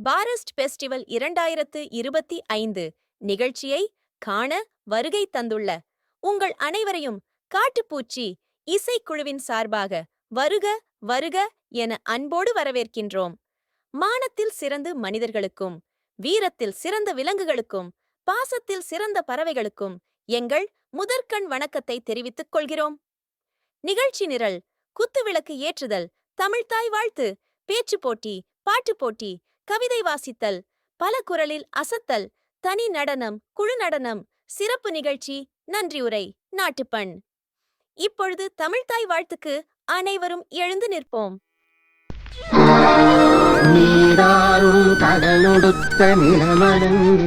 Forest festival 2025 நிகழ்ச்சியை காண வருகை தந்துள்ள உங்கள் அனைவரையும் காட்டுப்பூச்சி இசைக்குழுவின் சார்பாக வருக வருக என அன்போடு வரவேற்கின்றோம். மானத்தில் சிறந்த மனிதர்களுக்கும், வீரத்தில் சிறந்த விலங்குகளுக்கும், பாசத்தில் சிறந்த பறவைகளுக்கும் எங்கள் முதற்கண் வணக்கத்தை தெரிவித்துக் கொள்கிறோம். நிகழ்ச்சி நிரல்: குத்துவிளக்கு ஏற்றுதல், தமிழ்த்தாய் வாழ்த்து, பேச்சு போட்டி, பாட்டு போட்டி, கவிதை வாசித்தல், பல குரலில் அசத்தல், தனி நடனம், குழு நடனம், சிறப்பு நிகழ்ச்சி, நன்றியுரை, நாட்டுப்பண். இப்பொழுது தமிழ்த்தாய் வாழ்த்துக்கு அனைவரும் எழுந்து நிற்போம். நீராறும் கடலொடுத்த நிலமடங்கு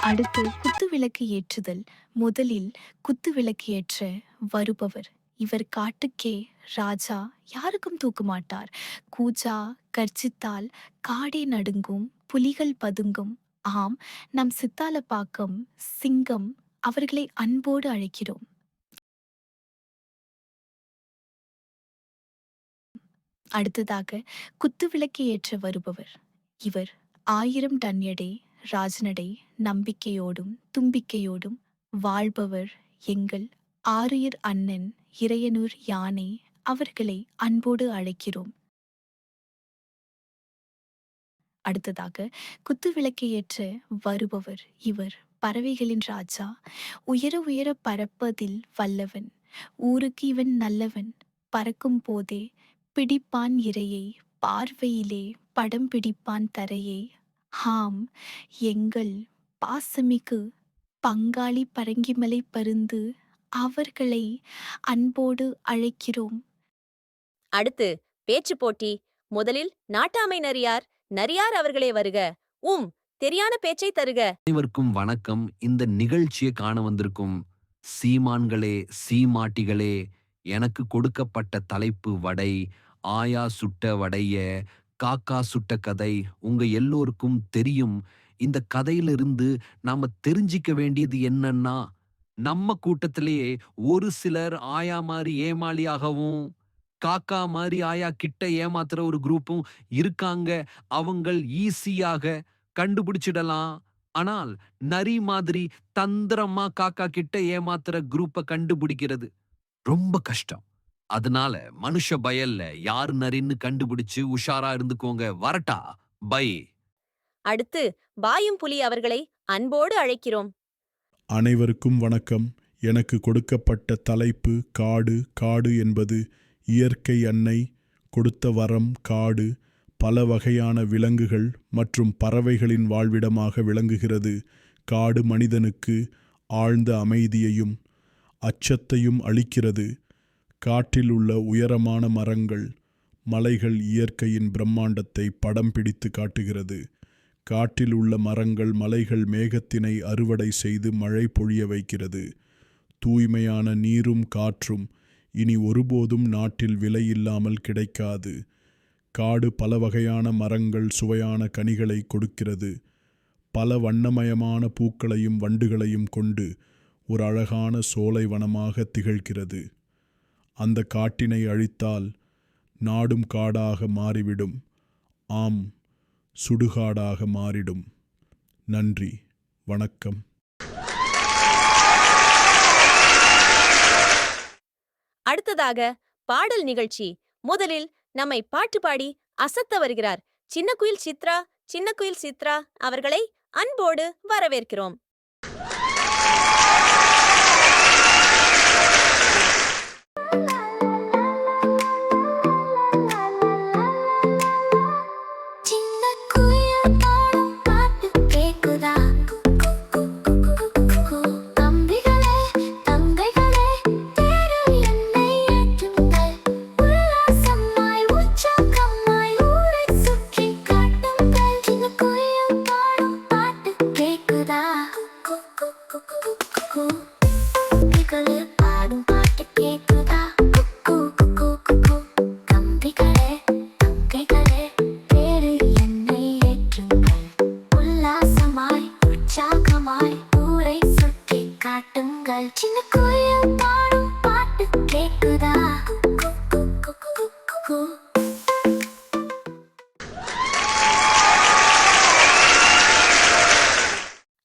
அடுத்து குத்துவிளக்கு ஏற்றுதல். முதலில் குத்துவிளக்கு ஏற்ற வருபவர் இவர் காட்டுக்கே ராஜா, யாருக்கும் தூக்க மாட்டார். கூஜா கர்ஜித்தால் காடே நடுங்கும், புலிகள் பதுங்கும். ஆம், நம் சித்தாலப்பாக்கம் சிங்கம் அவர்களை அன்போடு அழைக்கிறோம். அடுத்ததாக குத்துவிளக்கு ஏற்ற வருபவர் இவர் 1000 டன் எடை, ராஜநடை, நம்பிக்கையோடும் தும்பிக்கையோடும் வாழ்பவர் எங்கள் ஆருயிர் அண்ணன் இறையனூர் யானை, அவர்களை அன்போடு அழைக்கிறோம். அடுத்ததாக குத்துவிளக்கு ஏற்ற வருபவர் இவர் பறவைகளின் ராஜா, உயர உயர பறப்பதில் வல்லவன், ஊருக்கு இவன் நல்லவன், பறக்கும் போதே பிடிப்பான் இரையை, பார்வையிலே படம் பிடிப்பான் தரையை. ஹாம், எங்கள் பாசமிகு பங்காளி பரங்கிமலை பருந்து, அவர்களை அன்போடு அழைக்கிறோம். அடுத்து பேச்சு போட்டி. முதலில் நாட்டாமை நரியார் நரியார் அவர்களே வருக. தெரியான பேச்சை தருக. அனைவருக்கும் வணக்கம். இந்த நிகழ்ச்சியை காண வந்திருக்கும் சீமான்களே, சீமாட்டிகளே, எனக்கு கொடுக்கப்பட்ட தலைப்பு வடை. ஆயா சுட்ட வடைய, காக்கா சுட்ட கதை உங்க எல்லோருக்கும் தெரியும். இந்த கதையிலிருந்து நாம தெரிஞ்சிக்க வேண்டியது என்னன்னா, நம்ம கூட்டத்திலேயே ஒரு சிலர் ஆயா மாதிரி ஏமாளியாகவும், காக்கா மாதிரி ஆயா கிட்ட ஏமாத்துற ஒரு குரூப்பும் இருக்காங்க. அவங்கள் ஈஸியாக கண்டுபிடிச்சிடலாம். ஆனால் நரி மாதிரி தந்திரமா காக்கா கிட்ட ஏமாத்துற குரூப்பை கண்டுபிடிக்கிறது ரொம்ப கஷ்டம். அதனால மனுஷ பயல்ல யார் நரின்னு கண்டுபிடிச்சு உஷாரா இருந்துக்கோங்க. வரட்டா, பை. அடுத்து பாயும் புலி அவர்களை அன்போடு அழைக்கிறோம். அனைவருக்கும் வணக்கம். எனக்கு கொடுக்கப்பட்ட தலைப்பு காடு. காடு என்பது இயற்கை அன்னை கொடுத்த வரம். காடு பல வகையான விலங்குகள் மற்றும் பறவைகளின் வாழ்விடமாக விளங்குகிறது. காடு மனிதனுக்கு ஆழ்ந்த அமைதியையும் அச்சத்தையும் அளிக்கிறது. காட்டில் உள்ள உயரமான மரங்கள், மலைகள் இயற்கையின் பிரம்மாண்டத்தை படம் பிடித்து காட்டுகிறது. காட்டில் உள்ள மரங்கள், மலைகள் மேகத்தினை அறுவடை செய்து மழை பொழிய வைக்கிறது. தூய்மையான நீரும் காற்றும் இனி ஒருபோதும் நாட்டில் விலை இல்லாமல் கிடைக்காது. காடு பல வகையான மரங்கள், சுவையான கனிகளை கொடுக்கிறது. பல வண்ணமயமான பூக்களையும் வண்டுகளையும் கொண்டு ஒரு அழகான சோலை வனமாக திகழ்கிறது. அந்த காட்டினை அழித்தால் நாடும் காடாக மாறிவிடும். ஆம், சுடுகாடாக மாறிடும். நன்றி, வணக்கம். அடுத்ததாக பாடல் நிகழ்ச்சி. முதலில் நம்மை பாட்டு பாடி அசத்த வருகிறார் சின்ன குயில் சித்ரா அவர்களை அன்போடு வரவேற்கிறோம். உற்சாகமாய் ஊரை சுற்றி காட்டுங்கள். சின்ன குயில் பாடும் பாட்டு கேக்குதா? கு, கு, கு, கு, கு, கு, கு.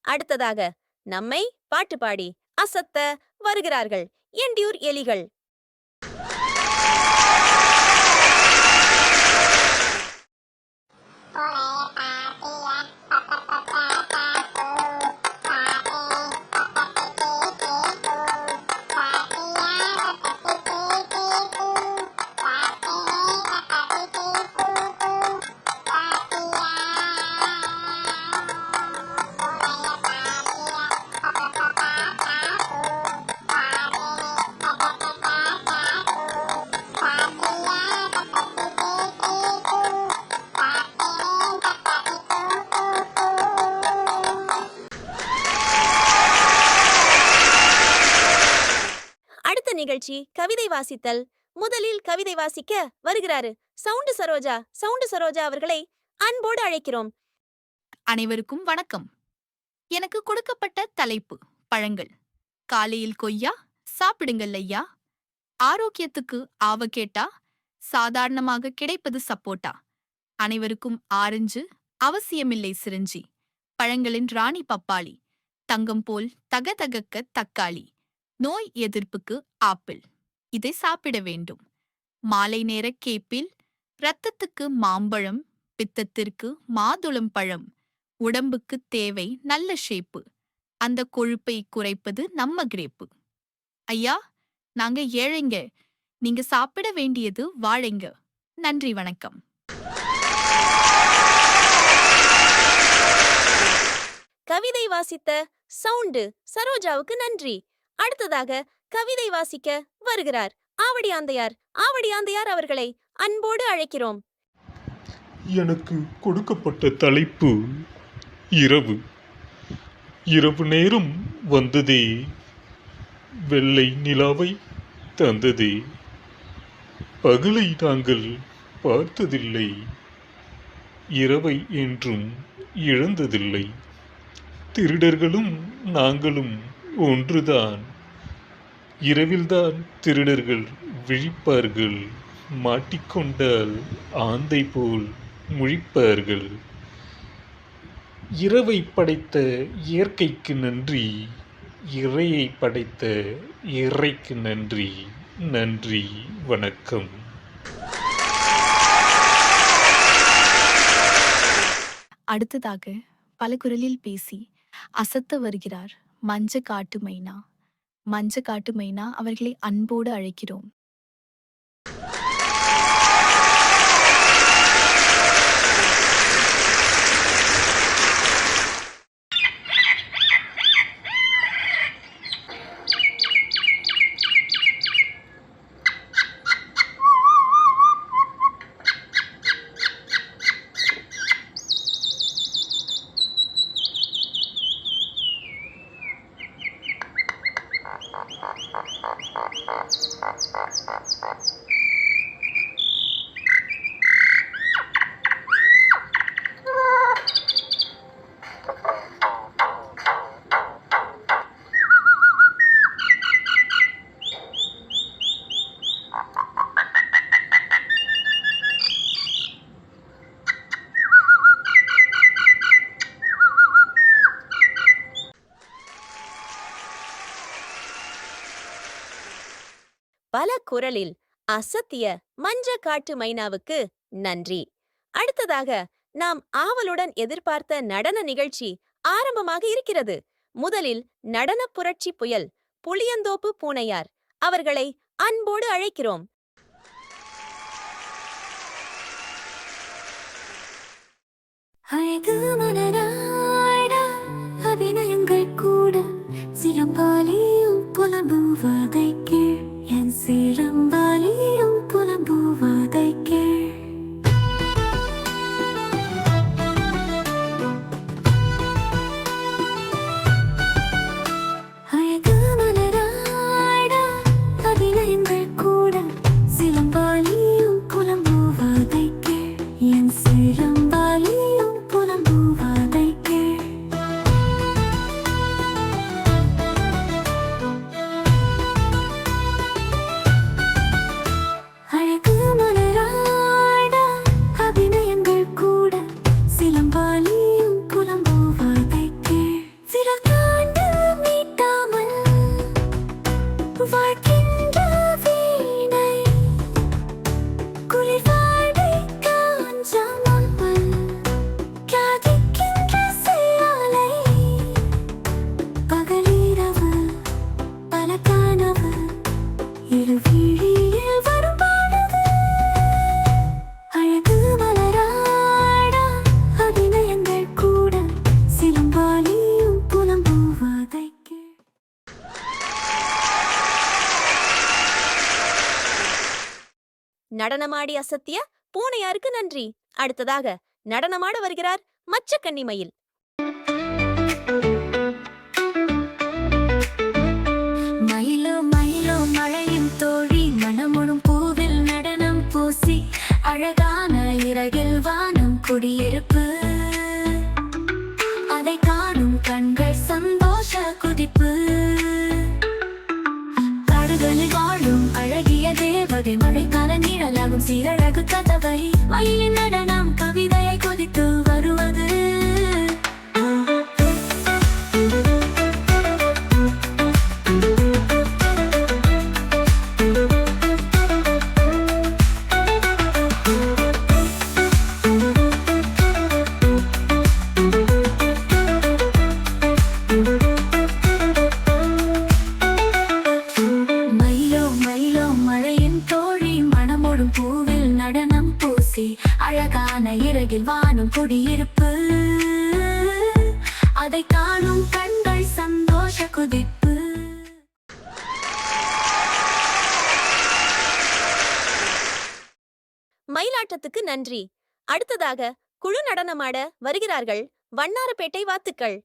அடுத்ததாக நம்மை பாட்டு பாடி அசத்த வருகிறார்கள் எண்டியூர் எலிகள். அடுத்த நிகழ்ச்சி கவிதை வாசித்தல். முதலில் கவிதை வாசிக்க வருகிறாரு சவுண்டு சரோஜா அவர்களை அன்போடு அழைக்கிறோம். அனைவருக்கும் வணக்கம். எனக்கு கொடுக்கப்பட்ட தலைப்பு பழங்கள். காலையில் கொய்யா சாப்பிடுங்கள் ஐயா. ஆரோக்கியத்துக்கு ஆவகேட்டா, சாதாரணமாக கிடைப்பது சப்போட்டா. அனைவருக்கும் ஆரஞ்சு, அவசியமில்லை சிரிஞ்சி. பழங்களின் ராணி பப்பாளி, தங்கம் போல் தகதகக்க தக்காளி. நோய் எதிர்ப்புக்கு ஆப்பிள், இதை சாப்பிட வேண்டும். மாலை நேர கேப்பில் இரத்தத்துக்கு மாம்பழம், பித்தத்திற்கு மாதுளம் பழம். உடம்புக்கு தேவை நல்ல ஷேப்பு, அந்த கொழுப்பை குறைப்பது நம்ம கிரேப்பு. ஐயா, நாங்க ஏழைங்க, நீங்க சாப்பிட வேண்டியது வாழைங்க. நன்றி, வணக்கம். கவிதை வாசித்த சவுண்டு சரோஜாவுக்கு நன்றி. அடுத்ததாக கவிதை வாசிக்க வருகிறார் ஆவடியாந்தையார் அவர்களை அன்போடு அழைக்கிறோம். எனக்கு கொடுக்கப்பட்ட தலைப்பு இரவு. இரவு நேரம் வந்ததே, வெள்ளை நிலாவை தந்ததே. பகலை நாங்கள் பார்த்ததில்லை, இரவை என்றும் இழந்ததில்லை. திருடர்களும் நாங்களும் ஒன்றுதான், இரவில்தான் திருடர்கள் விழிப்பார்கள். மாட்டிக்கொண்டால் ஆந்தை போல் முழிப்பார்கள். இரவை படைத்த இயற்கைக்கு நன்றி, இறையை படைத்த இறைக்கு நன்றி. நன்றி, வணக்கம். அடுத்ததாக பல குரலில் பேசி அசத்த வருகிறார் மஞ்ச காட்டு மைனா அவர்களை அன்போடு அழைக்கிறோம். பல குரலில் அசத்திய மஞ்ச காட்டு மைனாவுக்கு நன்றி. அடுத்ததாக நாம் ஆவலுடன் எதிர்பார்த்த நடன நிகழ்ச்சி ஆரம்பமாக இருக்கிறது. முதலில் நடன புரட்சி புயல் புளியந்தோப்பு பூனையார் அவர்களை அன்போடு அழைக்கிறோம். அபிநயங்கள் கூட சிறப்பாலியும் புலம்புவதை கேள், என் சிறம்பாலியும் புலம்புவதை கேள். அழகு மலராட அபிநயங்கள் கூட சிலம்பாலியும் புலம்புவதை கேள், என் சிறம்பாலியும் புலம்புவதை கேள். நடனமாடி அசத்திய பூனையாருக்கு நன்றி. அடுத்ததாக நடனமாட வருகிறார் மச்சக்கன்னி மயில். மயிலோ மயிலோ மழையின் தோழி, மனமுழும் பூவில் நடனம் பூசி, அழகான இறகில் வானம் குடியிருப்பு, அதை காணும் கண்கள் சந்தோஷ குதிப்பு. காடுகளில் வாழும் அழகிய தேவதை, மழைக்கால நிழலாகும் சீரழகு கதவை, மயிலின் நடனம் கவிதையை கொதித்து வருவது. பூவில் நடனம் பூசி, அழகான இறகில் வானம் குடியிருப்பு, அதை காணும் கண்கள் சந்தோஷ குதிப்பு. மயிலாட்டத்துக்கு நன்றி. அடுத்ததாக குழு நடனமாட வருகிறார்கள் வண்ணாரப்பேட்டை வாத்துக்கள்.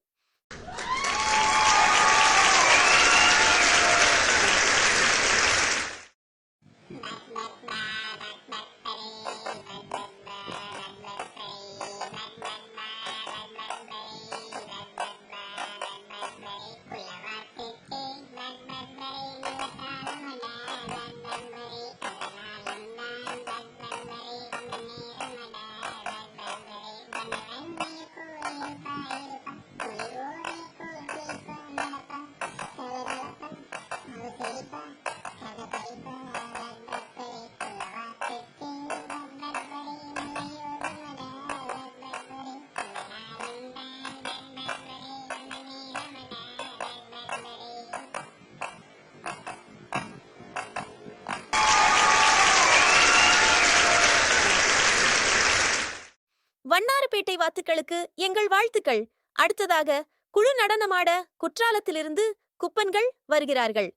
வண்ணாரப்பேட்டை வாத்துக்களுக்கு எங்கள் வாழ்த்துக்கள். அடுத்ததாக குழு நடனமாட குற்றாலத்திலிருந்து குப்பன்கள் வருகிறார்கள்.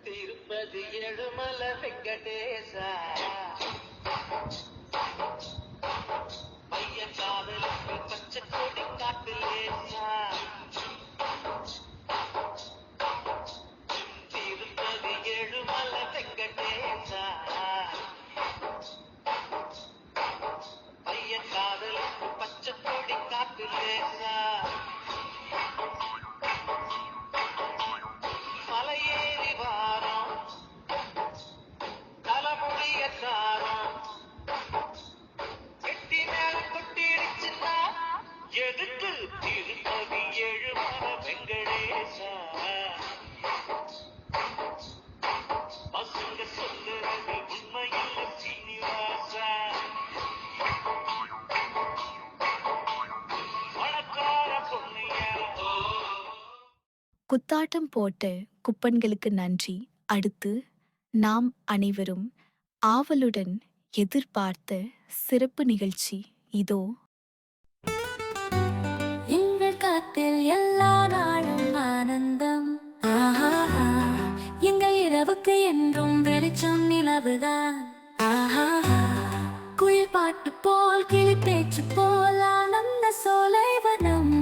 திருப்பதி எழுமல வெங்கடேசா, பையன் காதலுக்கு பச்சை கொடி காட்டுலேசா, திருப்பதி எழுமல வெங்கடேசா, பையன் காதலுக்கு பச்சை கொடி காட்டுலேசா, மலையேறி வாரம் தலைமுடிய சாரம், எட்டி மேல கொட்டிடுச்சுன்னா எதுக்கு திருப்பதி எழுமல வெங்கடேசா, பசங்க சொல்லுறது உண்மையில் சீனிவாசா, பணக்கார பொண்ணையா. குத்தாட்டம் போட்ட குப்பன்களுக்கு நன்றி. அடுத்து நாம் அனைவரும் ஆவலுடன் எதிர்பார்த்த சிறப்பு நிகழ்ச்சி இதோ. எங்கள் காத்தில் எல்லா நாளும் ஆனந்தம், ஆஹா, எங்கள் இரவுக்கு என்றும் வெளிச்சம் நிலவுதான், ஆஹா, குயில் பாட்டு போல் கிளி பேச்சு போல் ஆனந்த சோலைவனம்,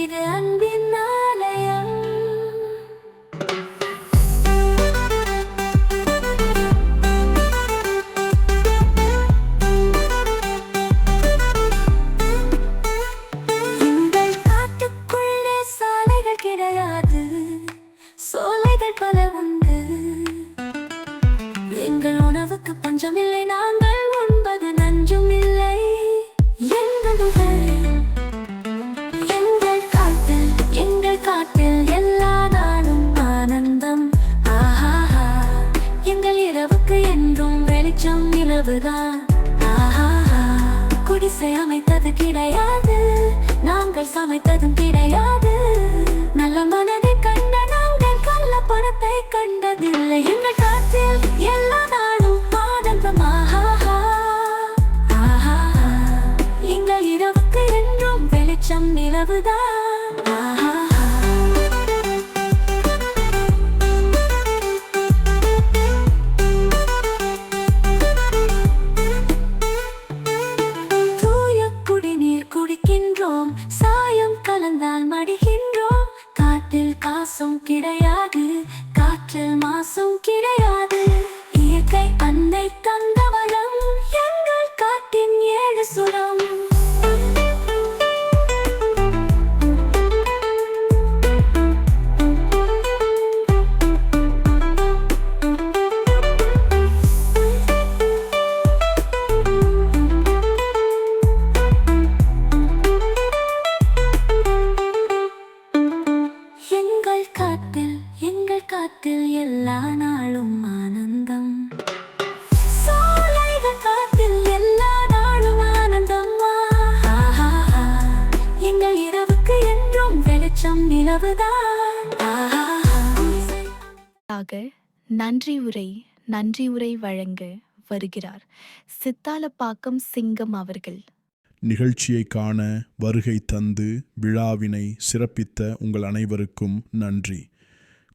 இது அன்பின் ஆலயம். எங்கள் காட்டுக்குள்ளே சாலைகள் கிடையாது, சோலைகள் பல உண்டு, எங்கள் உணவுக்கு பஞ்சமில்லை, நாங்கள் உண்பது நஞ்சும் இல்லை. எங்கள் காட்டில் எல்லா நாளும் ஆனந்தம், ஆஹா, எங்கள் இரவுக்கு என்றும் வெளிச்சம் நிலவுதான், ஆஹா, குடிசை அமைத்தது கிடையாது, நாங்கள் சமைத்ததும் கிடையாது, நல்ல மனதை கண்ட நாங்கள் கள்ள பணத்தை கண்டதில்லை. எங்கள் காட்டில் எல்லா நாளும் ஆனந்தம், ஆஹா, ஆஹா, எங்கள் இரவுக்கு என்றும் வெளிச்சம் நிலவுதான், ஆஹா. மாசும் கிடையாது, காற்றில் மாசும் கிடையாது. இயற்கை அன்னை தந்த வளம் எங்கள் காட்டின் 7 சுரம். எங்கள் காட்டில் எல்லா நாளும் ஆனந்தம். சோலைகள் காட்டில் எல்லா நாளும் ஆனந்தம். ஆஹா, எங்கள் இரவுக்கு என்றும் வெளிச்சம் நிலவுதான். ஆக நன்றி உரை வழங்க வருகிறார் சித்தாலப்பாக்கம் சிங்கம் அவர்கள். நிகழ்ச்சியை காண வருகை தந்து விழாவினை சிறப்பித்த உங்கள் அனைவருக்கும் நன்றி.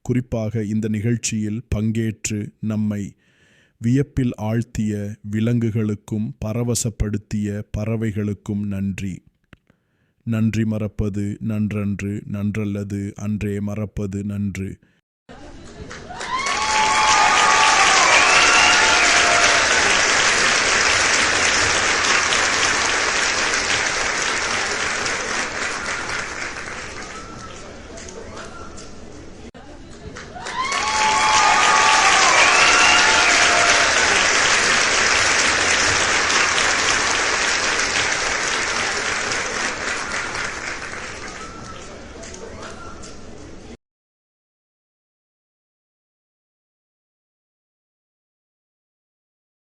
குறிப்பாக இந்த நிகழ்ச்சியில் பங்கேற்று நம்மை வியப்பில் ஆழ்த்திய விலங்குகளுக்கும் பரவசப்படுத்திய பறவைகளுக்கும் நன்றி. நன்றி மறப்பது நன்றன்று, நன்றல்லது அன்றே மறப்பது நன்று.